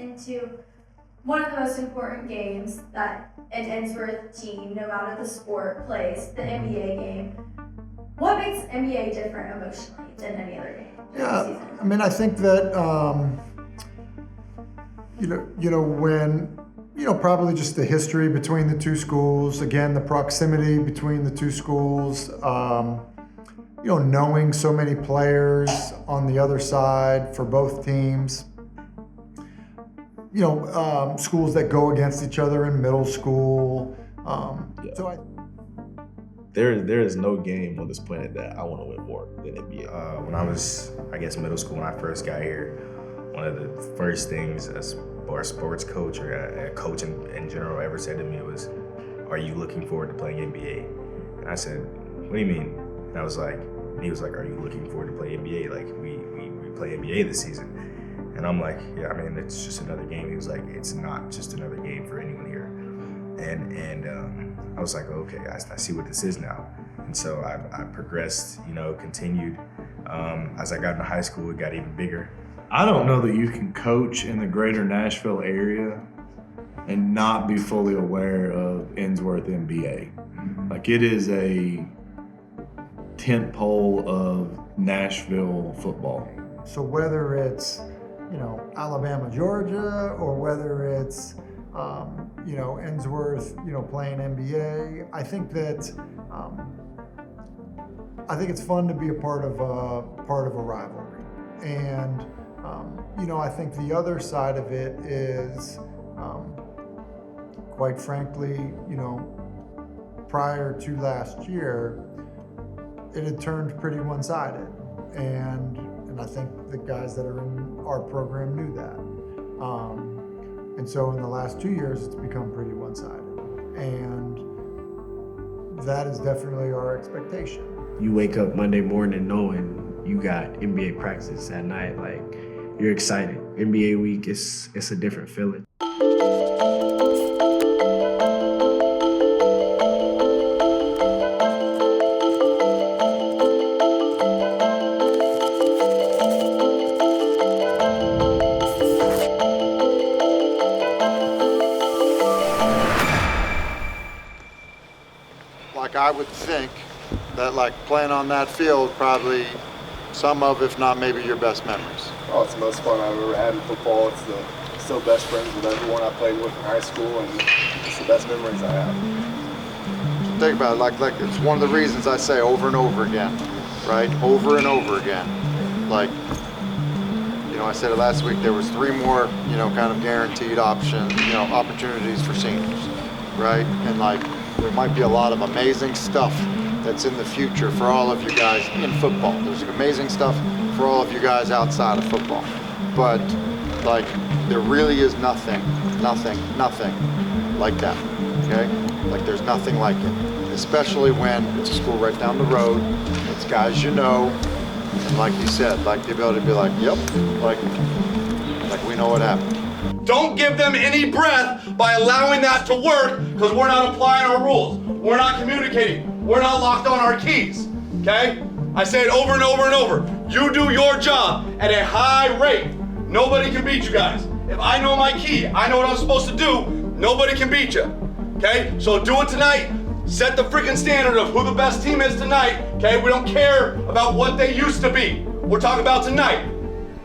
into one of the most important games that an Innsworth team, no matter the sport, plays, the NBA game. What makes NBA different emotionally than any other game during the season? I mean, I think that, when, probably just the history between the two schools, again, the proximity between the two schools, knowing so many players on the other side for both teams, schools that go against each other in middle school. There is no game on this planet that I want to win more than NBA. When I was, middle school, when I first got here, one of the first things as our sports coach or a coach in general ever said to me was, "Are you looking forward to playing NBA?" And I said, "What do you mean?" And I was like, he was like, "Are you looking forward to play NBA? Like we play NBA this season." And I'm like, "Yeah, I mean, it's just another game." He was like, "It's not just another game for anyone here." And I was like, okay, I see what this is now. And so I progressed, continued. As I got into high school, it got even bigger. I don't know that you can coach in the greater Nashville area and not be fully aware of Innsworth NBA. Like, it is a tentpole of Nashville football. So whether it's, Alabama, Georgia, or whether it's, Innsworth, playing NBA, I think that, I think it's fun to be a part of a rivalry. And, I think the other side of it is, quite frankly, prior to last year, it had turned pretty one-sided. And I think the guys that are in our program knew that. And so in the last 2 years, it's become pretty one-sided. And that is definitely our expectation. You wake up Monday morning knowing you got NBA practice at night, like, you're excited. NBA week, it's a different feeling. I would think that playing on that field probably some of, if not maybe your best memories. Oh, it's the most fun I've ever had in football. It's still best friends with everyone I played with in high school, and it's the best memories I have. Think about it, like it's one of the reasons I say over and over again, right? Over and over again. I said it last week, there was 3 more, kind of guaranteed opportunities for seniors, right? And there might be a lot of amazing stuff that's in the future for all of you guys in football. There's amazing stuff for all of you guys outside of football. But there really is nothing like that, okay? There's nothing like it, especially when it's a school right down the road, it's guys and like you said, the ability to be yep, we know what happened. Don't give them any breath by allowing that to work, because we're not applying our rules. We're not communicating. We're not locked on our keys, okay? I say it over and over and over. You do your job at a high rate. Nobody can beat you guys. If I know my key, I know what I'm supposed to do, nobody can beat you, okay? So do it tonight. Set the freaking standard of who the best team is tonight, okay? We don't care about what they used to be. We're talking about tonight.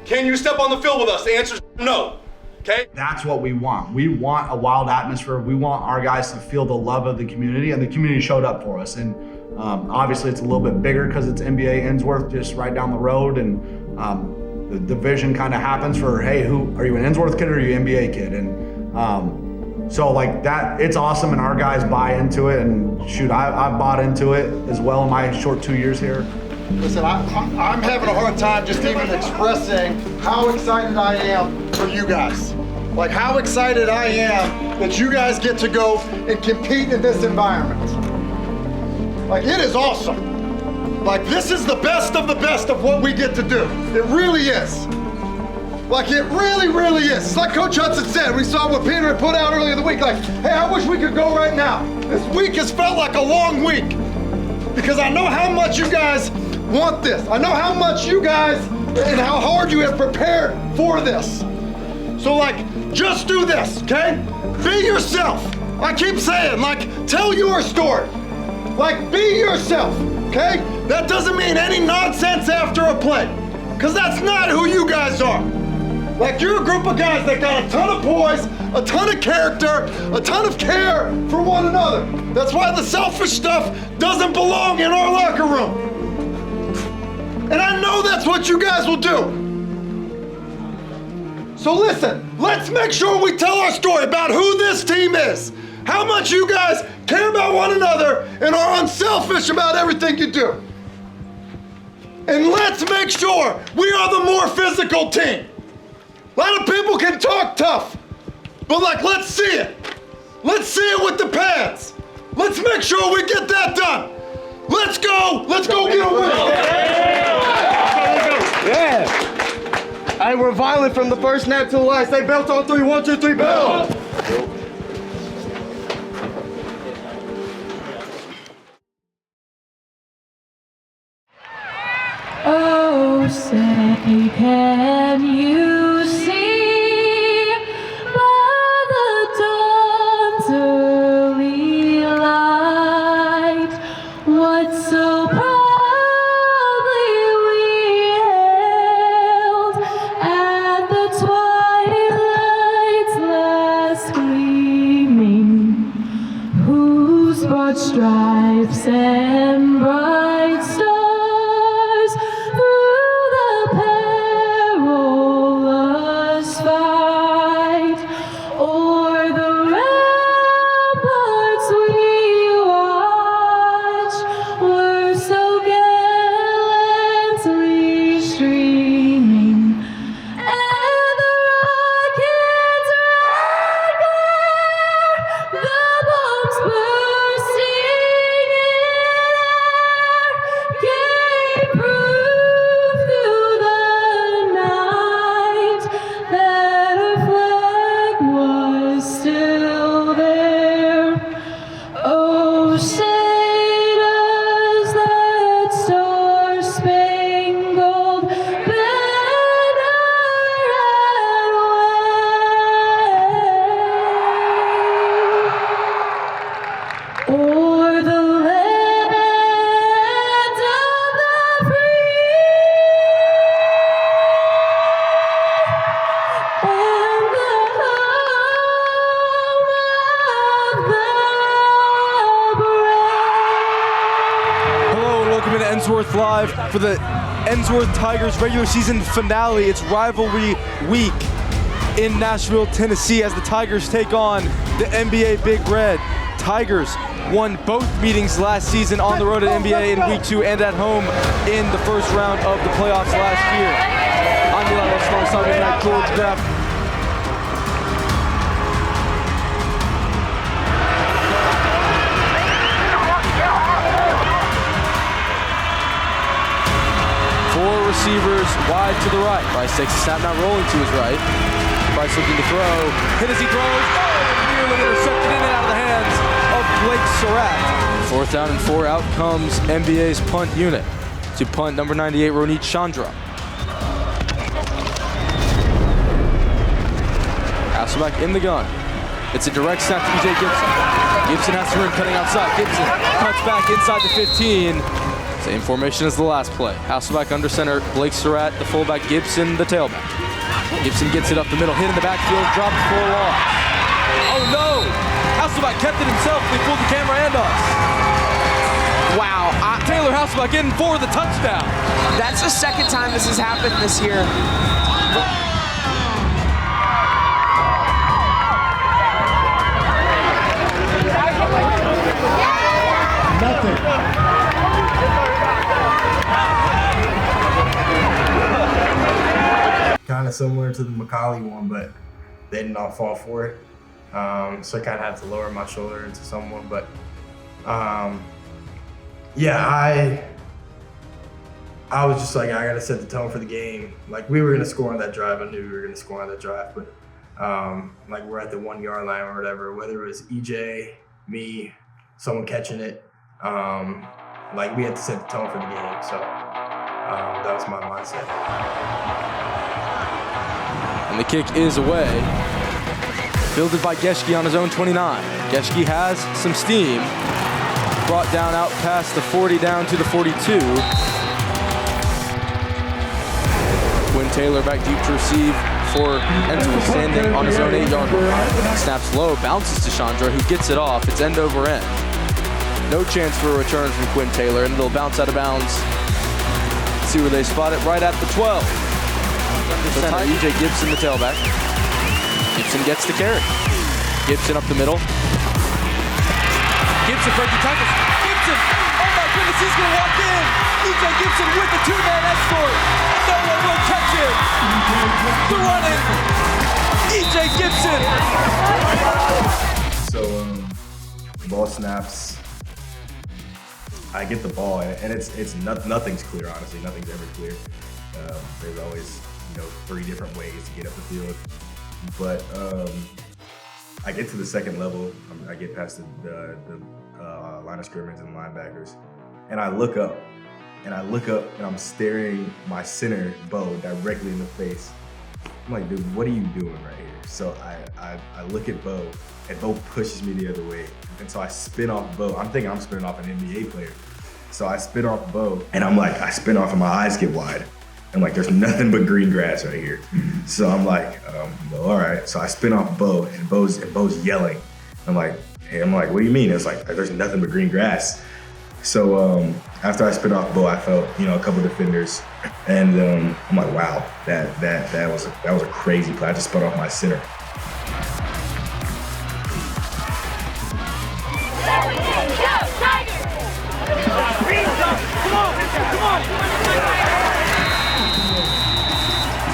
Can you step on the field with us? The answer is no. Okay. That's what we want. We want a wild atmosphere. We want our guys to feel the love of the community, and the community showed up for us. And obviously it's a little bit bigger because it's NBA Innsworth just right down the road, and the division kind of happens for, hey, who are you, an Innsworth kid or are you an NBA kid? And so that, it's awesome, and our guys buy into it. And shoot, I've bought into it as well in my short 2 years here. Listen, I'm having a hard time just even expressing how excited I am for you guys. How excited I am that you guys get to go and compete in this environment. It is awesome. This is the best of what we get to do. It really is. It really, really is. It's like Coach Hudson said, we saw what Peter had put out earlier in the week, hey, I wish we could go right now. This week has felt like a long week because I know how much you guys want this. I know how much you guys and how hard you have prepared for this. So like, just do this, okay? Be yourself. I keep saying, like, tell your story. Like, be yourself, okay? That doesn't mean any nonsense after a play, because that's not who you guys are. Like, you're a group of guys that got a ton of poise, a ton of character, a ton of care for one another. That's why the selfish stuff doesn't belong in our locker room. And I know that's what you guys will do. So listen, let's make sure we tell our story about who this team is, how much you guys care about one another and are unselfish about everything you do. And let's make sure we are the more physical team. A lot of people can talk tough, but like, let's see it. Let's see it with the pads. Let's make sure we get that done. Let's go get a win. Yeah. Hey, we're violent from the first snap to the last. They belt on 3. 1, 2, 3, belt. Oh, say, can you see by the dawn's early light what so proudly we hailed at the twilight's last gleaming, whose broad stripes and bright stars Live for the Ensworth Tigers regular season finale. It's rivalry week in Nashville, Tennessee, as the Tigers take on the NBA Big Red. Tigers won both meetings last season on the road at NBA in week 2 and at home in the first round of the playoffs last year. I'm Eli Sunday night, George Graff. Four receivers wide to the right. Bryce takes a snap, not rolling to his right. Bryce looking to throw. Hit as he throws. Oh, nearly intercepted in and out of the hands of Blake Surratt. 4th down and 4. Out comes NBA's punt unit. To punt number 98, Ronit Chandra. Hasselbeck in the gun. It's a direct snap to E.J. Gibson. Gibson has to run cutting outside. Gibson cuts back inside the 15. Same formation as the last play. Hasselbeck under center, Blake Surratt, the fullback, Gibson, the tailback. Gibson gets it up the middle, hit in the backfield, dropped for a loss. Oh no! Hasselbeck kept it himself, he fooled the camera and us. Wow. Taylor Hasselbeck in for the touchdown. That's the second time this has happened this year. Nothing. Kind of similar to the McCauley one, but they did not fall for it. So I kind of had to lower my shoulder into someone. But yeah, I was just like, I got to set the tone for the game. Like, we were going to score on that drive. I knew we were going to score on that drive. But like, we're at the 1 yard line or whatever, whether it was EJ, me, someone catching it, like, we had to set the tone for the game. So that was my mindset. And the kick is away. Fielded by Geschke on his own 29. Geschke has some steam. Brought down out past the 40 down to the 42. Quinn Taylor back deep to receive for Ensworth, standing on his own 8-yard line. Snaps low, bounces to Chandra, who gets it off. It's end over end. No chance for a return from Quinn Taylor, and it'll bounce out of bounds. See where they spot it, right at the 12. The center, E.J. Gibson, the tailback. Gibson gets the carry. Gibson up the middle. Gibson breaking tackles. Gibson, oh my goodness, he's gonna walk in. E.J. Gibson with the two-man escort. No one will catch him. The running, E.J. Gibson. So, ball snaps. I get the ball, and it's nothing's clear, honestly. Nothing's ever clear. There's always, 3 different ways to get up the field. But I get to the second level. I get past the line of scrimmage and linebackers, and I look up, and I'm staring my center, Bo, directly in the face. I'm like, dude, what are you doing right here? So I look at Bo, and Bo pushes me the other way. And so I spin off Bo. I'm thinking I'm spinning off an NBA player. So I spin off Bo, and I spin off and my eyes get wide. I'm like, there's nothing but green grass right here. So I'm like, all right. So I spin off Bo, and Bo's yelling. I'm like, what do you mean? It's like, there's nothing but green grass. So after I spin off Bo, I felt, a couple defenders, and I'm like, wow, that was a crazy play. I just spun off my center.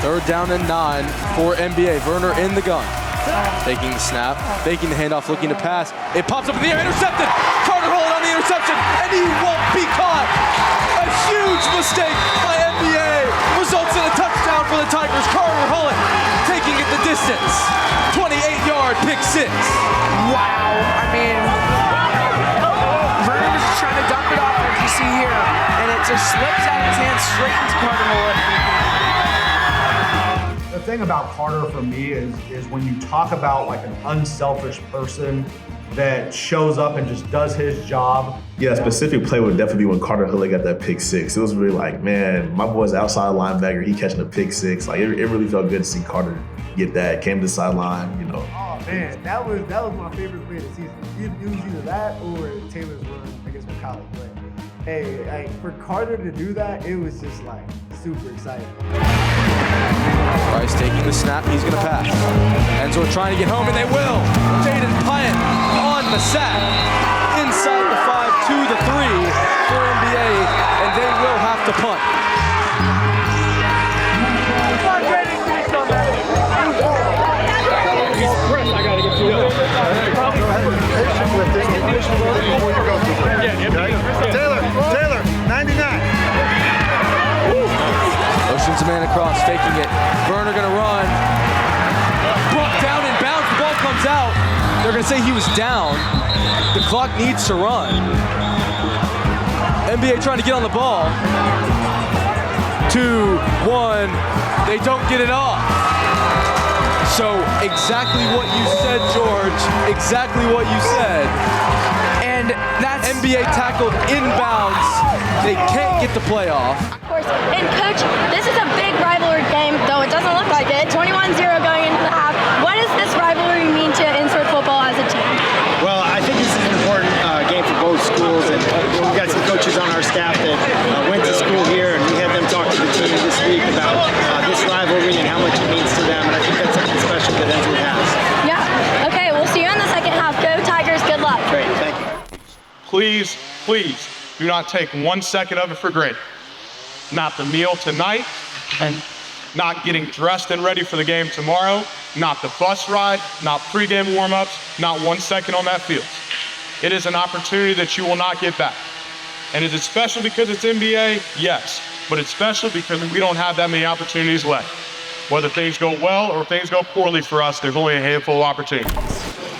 Third down and 9 for NBA. Werner in the gun. Taking the snap, faking the handoff, looking to pass. It pops up in the air, intercepted. Carter Hullett on the interception, and he won't be caught. A huge mistake by NBA results in a touchdown for the Tigers. Carter Hullett taking it the distance. 28-yard pick 6. Wow, I mean, Werner was trying to dump it off, as you see here, and it just slips out of his hands straight into Carter Hullett. The thing about Carter for me is when you talk about like an unselfish person that shows up and just does his job. Yeah, specific play would definitely be when Carter Hullett got that pick 6. It was really like, man, my boy's outside linebacker, he catching a pick 6. Like it really felt good to see Carter get that. Came to the sideline, Oh man, that was my favorite play of the season. It was either that or Taylor's run against McCollum. But hey, like for Carter to do that, it was just like super exciting. Bryce taking the snap, he's gonna pass. Ensworth trying to get home, and they will. Jaden Bryant on the sack. Inside the 5 to the 3 for NBA, and they will have to punt. Chris, I gotta get you up. Taylor, 99. Oceans a man across, faking it. Werner gonna run. Brought down in bounds, the ball comes out. They're gonna say he was down. The clock needs to run. NBA trying to get on the ball. 2, 1, they don't get it off. So exactly what you said, George, exactly what you said. And that's NBA tackled inbounds. They can't get the play off. Of course, and coach, this is a big rivalry game, though it doesn't look like it. 21-0 going into the half. What does this rivalry mean to Ensworth football as a team? Well, I think this is an important game for both schools, and we've got some coaches on our staff that went to school here, and we had them talk to the team this week about this rivalry and how much it means to them, and I think that's something special that Ensworth has. Yeah. Okay, we'll see you in the second half. Go Tigers. Good luck. Great. Thank you. Please do not take 1 second of it for granted. Not the meal tonight, and not getting dressed and ready for the game tomorrow, not the bus ride, not pregame warm-ups, not 1 second on that field. It is an opportunity that you will not get back. And is it special because it's NBA? Yes, but it's special because we don't have that many opportunities left. Whether things go well or things go poorly for us, there's only a handful of opportunities.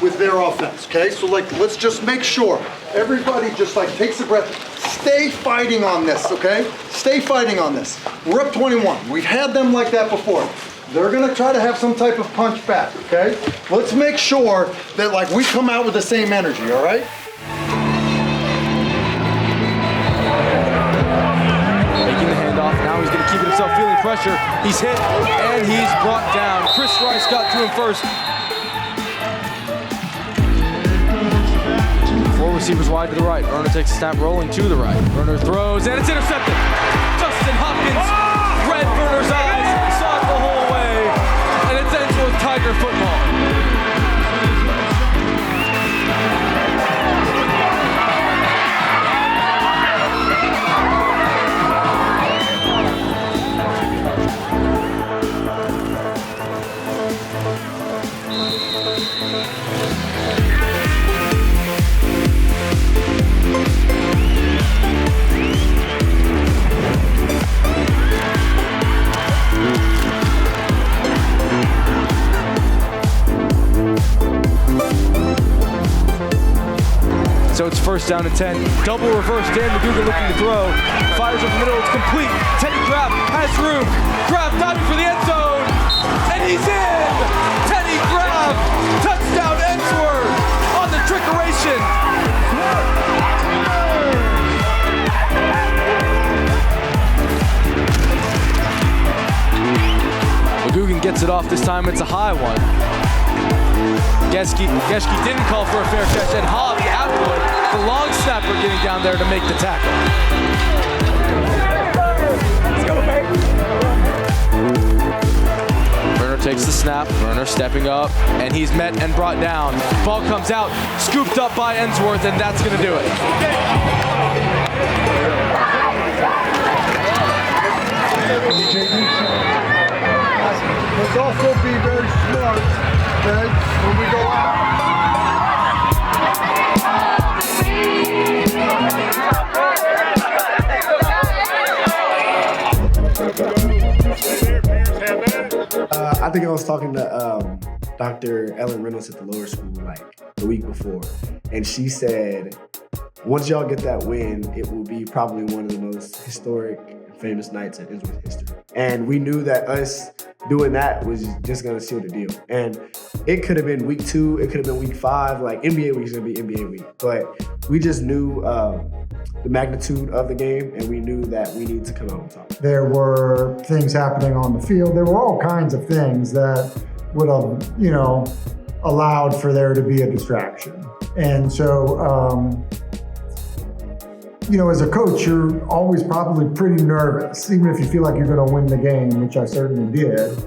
With their offense, okay? So let's just make sure everybody just takes a breath. Stay fighting on this, okay? Stay fighting on this. We're up 21. We've had them like that before. They're gonna try to have some type of punch back, okay? Let's make sure that like we come out with the same energy, all right? Making the handoff, now he's gonna keep it himself, feeling pressure. He's hit, and he's brought down. Chris Rice got to him first. 4 receivers wide to the right. Werner takes a snap, rolling to the right. Werner throws, and it's intercepted. Justin Hopkins read Werner's eyes, saw it the whole way, and it ends with Tiger football. So it's first down and 10. Double reverse, Dan McDougal looking to throw. Fires up the middle, it's complete. Teddy Graff has room. Graff diving for the end zone. And he's in! Teddy Graff! Touchdown Ensworth on the trickeration. McGugan gets it off this time, it's a high one. Geschke didn't call for a fair catch, and Hobbs Atwood, the long snapper, getting down there to make the tackle. Let's go, baby. Werner takes the snap, Werner stepping up, and he's met and brought down. Ball comes out, scooped up by Ensworth, and that's gonna do it. Let's also be very smart, okay, when we go out. I think I was talking to Dr. Ellen Reynolds at the lower school like the week before, and she said, once y'all get that win, it will be probably one of the most historic and famous nights in Ensworth history. And we knew that us doing that was just gonna seal the deal. And it could have been week 2, it could have been week 5, like NBA week is gonna be NBA week. But we just knew the magnitude of the game, and we knew that we need to come out on top. There were things happening on the field. There were all kinds of things that would have, allowed for there to be a distraction. And so, as a coach, you're always probably pretty nervous, even if you feel like you're going to win the game, which I certainly did.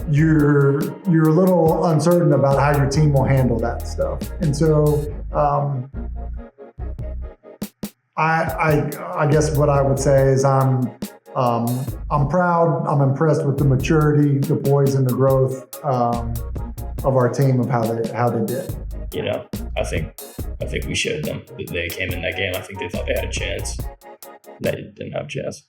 You're a little uncertain about how your team will handle that stuff. And so, I guess what I would say is I'm proud. I'm impressed with the maturity, the poise, and the growth of our team of how they did. I think we showed them that they came in that game. I think they thought they had a chance. They didn't have a chance.